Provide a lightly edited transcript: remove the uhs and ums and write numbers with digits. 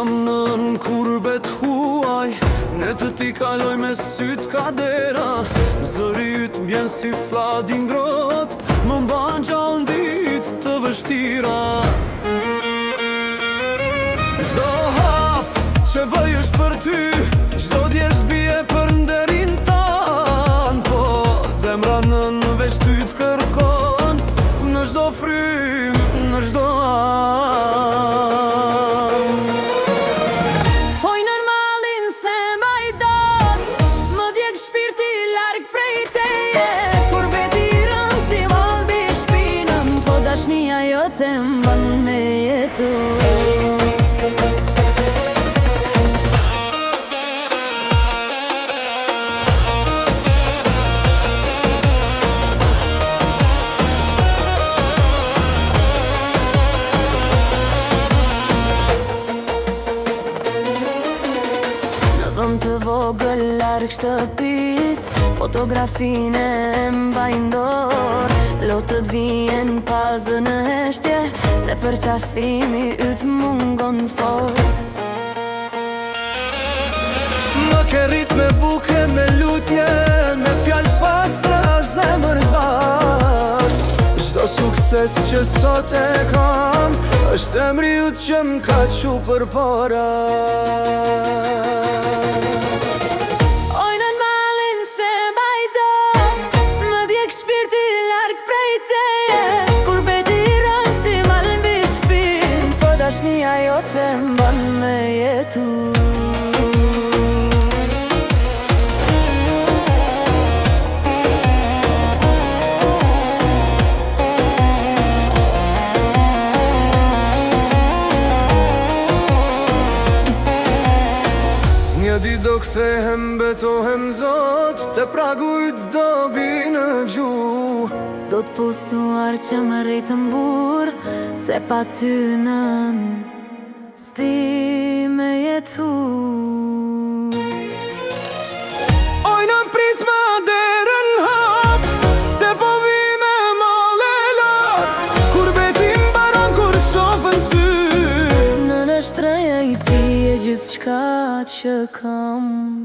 jam nën kurbet huaj, ne të ti kaloj me syt kadera. Zëri yt m'bjen si fladi ngrot, më mban gjallë dit të vështira. Çdo hap që bëj është për ty, çdo djerë zbije për nderin tan. Po zemra nën veç ty t'kërkon, në çdo frym, në çdo an. Hoj nën malin se mbaj dot, më djeg shpirti larg prej teje. Kur beti rën si valbi shpinën, po dashnia jote mban me jetu. Të vogël larg shtëpis, fotografine mbaj ndor. Lotët vijen pazë në heshtje, se për qafimi yt mungon fort. Më ke rrit me buke, me lutje, me fjallë pastra, zemër t'bat. Çdo sukses që sot e kam, është emri yt që m'ka qu për para. Dashnia jote mban me jetu. Një ditë do kthehem, betohem zot, te pragu yt do bi në gjuh. Do t'puthtuar që më rritë mbur, se pa ty nën s'di me jetu. Oj në prit me derën hap, se po vi me molle lat. Kur betim baron, kur shofën sy, Në në shtreja i ti e gjithë qka që kam.